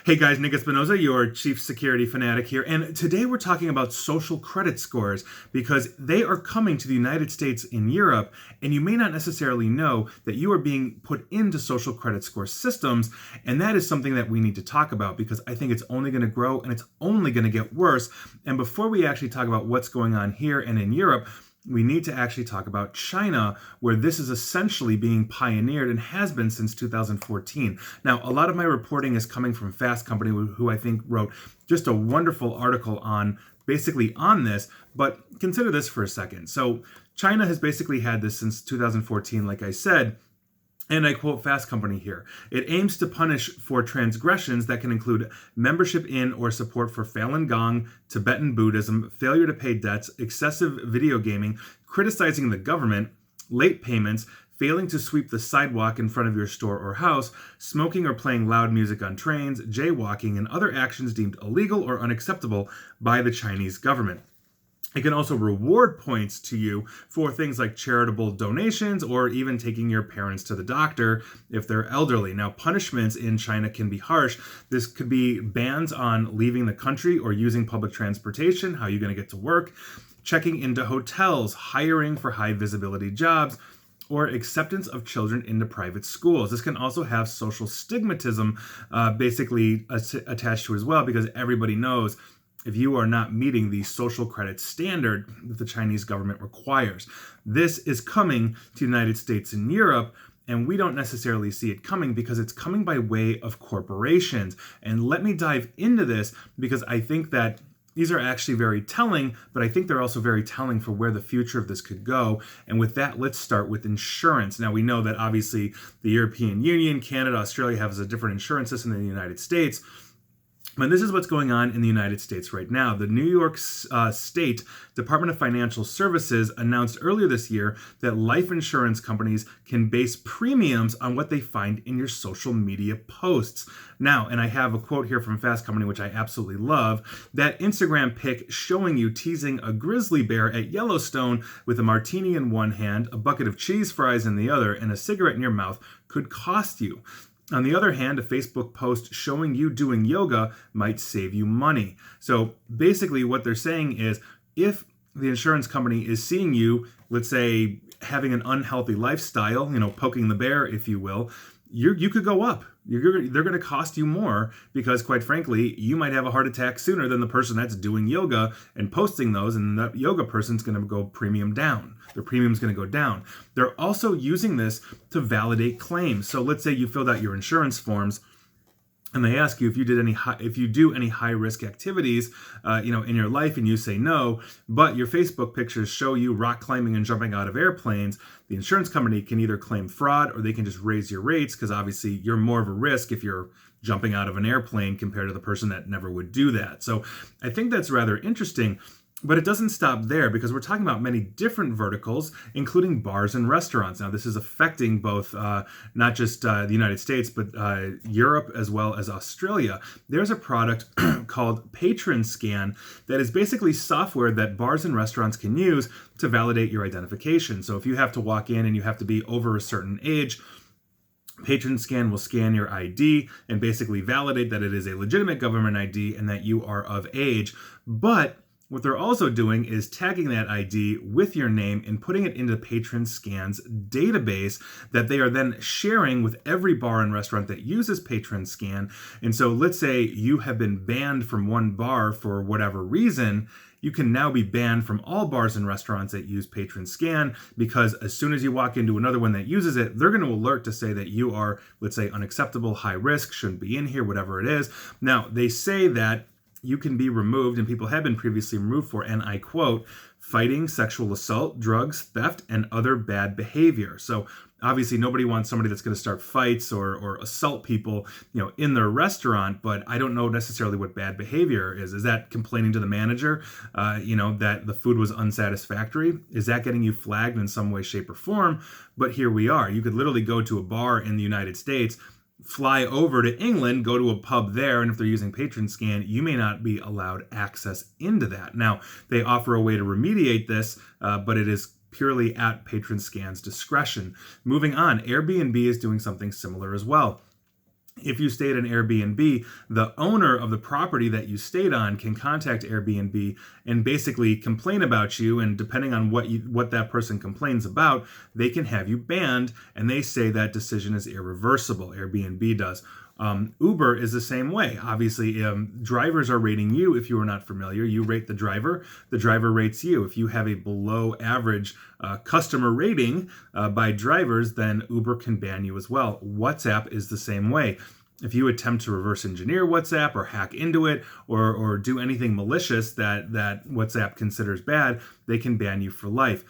Hey guys, Nick Espinoza, your chief security fanatic here, and today we're talking about social credit scores because they are coming to the United States and Europe, and you may not necessarily know that you are being put into social credit score systems, and that is something that we need to talk about because I think it's only going to grow and it's only going to get worse. And before we actually talk about what's going on here and in Europe, we need to actually talk about China, where this is essentially being pioneered and has been since 2014. Now, a lot of my reporting is coming from Fast Company, who I think wrote just a wonderful article on this, but consider this for a second. So China has basically had this since 2014, like I said. And I quote Fast Company here. It aims to punish for transgressions that can include membership in or support for Falun Gong, Tibetan Buddhism, failure to pay debts, excessive video gaming, criticizing the government, late payments, failing to sweep the sidewalk in front of your store or house, smoking or playing loud music on trains, jaywalking, and other actions deemed illegal or unacceptable by the Chinese government. It can also reward points to you for things like charitable donations or even taking your parents to the doctor if they're elderly. Now, punishments in China can be harsh. This could be bans on leaving the country or using public transportation. How are you going to get to work? Checking into hotels, hiring for high visibility jobs, or acceptance of children into private schools. This can also have social stigmatism attached to as well, because everybody knows if you are not meeting the social credit standard that the Chinese government requires. This is coming to the United States and Europe, and we don't necessarily see it coming because it's coming by way of corporations. And let me dive into this because I think that these are actually very telling, but I think they're also very telling for where the future of this could go. And with that, let's start with insurance. Now, we know that obviously the European Union, Canada, Australia has a different insurance system than the United States. But this is what's going on in the United States right now. The New York State Department of Financial Services announced earlier this year that life insurance companies can base premiums on what they find in your social media posts. Now, and I have a quote here from Fast Company, which I absolutely love, that Instagram pic showing you teasing a grizzly bear at Yellowstone with a martini in one hand, a bucket of cheese fries in the other, and a cigarette in your mouth could cost you. On the other hand, a Facebook post showing you doing yoga might save you money. So basically what they're saying is if the insurance company is seeing you, let's say, having an unhealthy lifestyle, poking the bear, if you will, you could go up. They're going to cost you more because, quite frankly, you might have a heart attack sooner than the person that's doing yoga and posting those, and that yoga person's going to go premium down. Their premium's going to go down. They're also using this to validate claims. So let's say you filled out your insurance forms, and they ask you if you do any high risk activities, in your life, and you say no, but your Facebook pictures show you rock climbing and jumping out of airplanes. The insurance company can either claim fraud or they can just raise your rates because obviously you're more of a risk if you're jumping out of an airplane compared to the person that never would do that. So I think that's rather interesting. But it doesn't stop there because we're talking about many different verticals, including bars and restaurants. Now, this is affecting both not just the United States, but Europe as well as Australia. There's a product called Patron Scan that is basically software that bars and restaurants can use to validate your identification. So if you have to walk in and you have to be over a certain age, Patron Scan will scan your ID and basically validate that it is a legitimate government ID and that you are of age. But what they're also doing is tagging that ID with your name and putting it into Patron Scan's database that they are then sharing with every bar and restaurant that uses Patron Scan. And so let's say you have been banned from one bar for whatever reason, you can now be banned from all bars and restaurants that use Patron Scan because as soon as you walk into another one that uses it, they're going to alert to say that you are, let's say, unacceptable, high risk, shouldn't be in here, whatever it is. Now, they say that you can be removed, and people have been previously removed for, and I quote, fighting sexual assault, drugs, theft, and other bad behavior. So obviously nobody wants somebody that's going to start fights or assault people, in their restaurant, but I don't know necessarily what bad behavior is. Is that complaining to the manager, that the food was unsatisfactory? Is that getting you flagged in some way, shape, or form? But here we are. You could literally go to a bar in the United States, fly over to England, go to a pub there, and if they're using Patron Scan, you may not be allowed access into that. Now, they offer a way to remediate this, but it is purely at Patron Scan's discretion. Moving on, Airbnb is doing something similar as well. If you stayed in Airbnb, the owner of the property that you stayed on can contact Airbnb and basically complain about you. And depending on what that person complains about, they can have you banned. And they say that decision is irreversible. Airbnb does. Uber is the same way. Obviously, drivers are rating you. If you are not familiar, you rate the driver rates you. If you have a below average customer rating by drivers, then Uber can ban you as well. WhatsApp is the same way. If you attempt to reverse engineer WhatsApp or hack into it or do anything malicious that WhatsApp considers bad, they can ban you for life.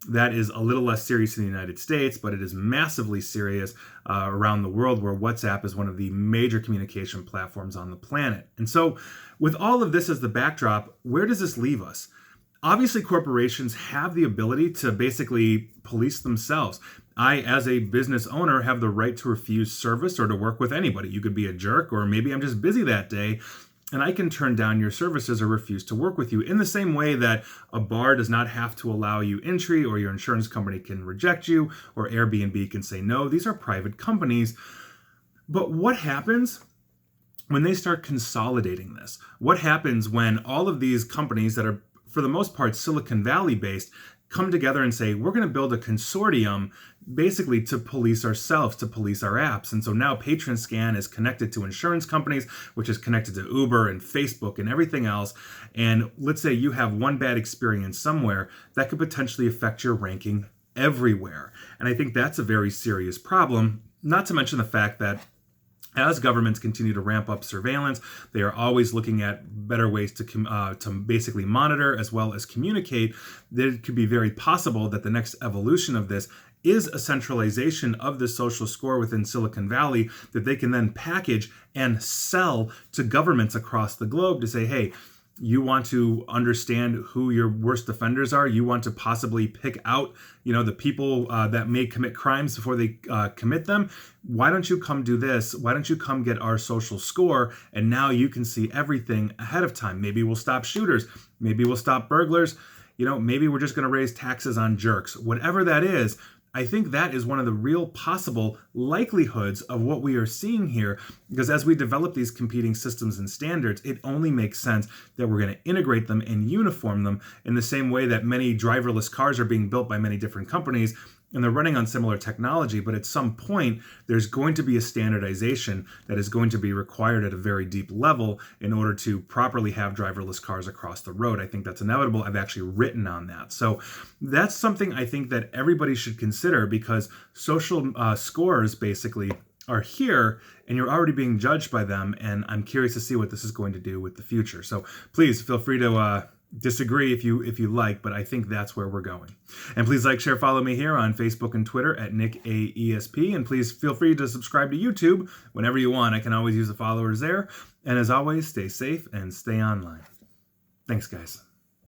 That is a little less serious in the United States, but it is massively serious around the world, where WhatsApp is one of the major communication platforms on the planet. And so with all of this as the backdrop, where does this leave us? Obviously, corporations have the ability to basically police themselves. I, as a business owner, have the right to refuse service or to work with anybody. You could be a jerk, or maybe I'm just busy that day, and I can turn down your services or refuse to work with you, in the same way that a bar does not have to allow you entry, or your insurance company can reject you, or Airbnb can say no. These are private companies. But what happens when they start consolidating this? What happens when all of these companies that are, for the most part, Silicon Valley based, come together and say, we're going to build a consortium basically to police ourselves, to police our apps? And so now PatronScan is connected to insurance companies, which is connected to Uber and Facebook and everything else. And let's say you have one bad experience somewhere, that could potentially affect your ranking everywhere. And I think that's a very serious problem, not to mention the fact that as governments continue to ramp up surveillance, they are always looking at better ways to basically monitor as well as communicate. That it could be very possible that the next evolution of this is a centralization of the social score within Silicon Valley that they can then package and sell to governments across the globe to say, hey, you want to understand who your worst offenders are. You want to possibly pick out, the people that may commit crimes before they commit them. Why don't you come do this? Why don't you come get our social score? And now you can see everything ahead of time. Maybe we'll stop shooters. Maybe we'll stop burglars. Maybe we're just going to raise taxes on jerks. Whatever that is, I think that is one of the real possible likelihoods of what we are seeing here, because as we develop these competing systems and standards, it only makes sense that we're going to integrate them and uniform them in the same way that many driverless cars are being built by many different companies, and they're running on similar technology. But at some point, there's going to be a standardization that is going to be required at a very deep level in order to properly have driverless cars across the road. I think that's inevitable. I've actually written on that. So that's something I think that everybody should consider, because social scores basically are here and you're already being judged by them. And I'm curious to see what this is going to do with the future. So please feel free to disagree if you like, but I think that's where we're going. And please like, share, follow me here on Facebook and Twitter at NickAESP. And please feel free to subscribe to YouTube whenever you want. I can always use the followers there. And as always, stay safe and stay online. Thanks, guys.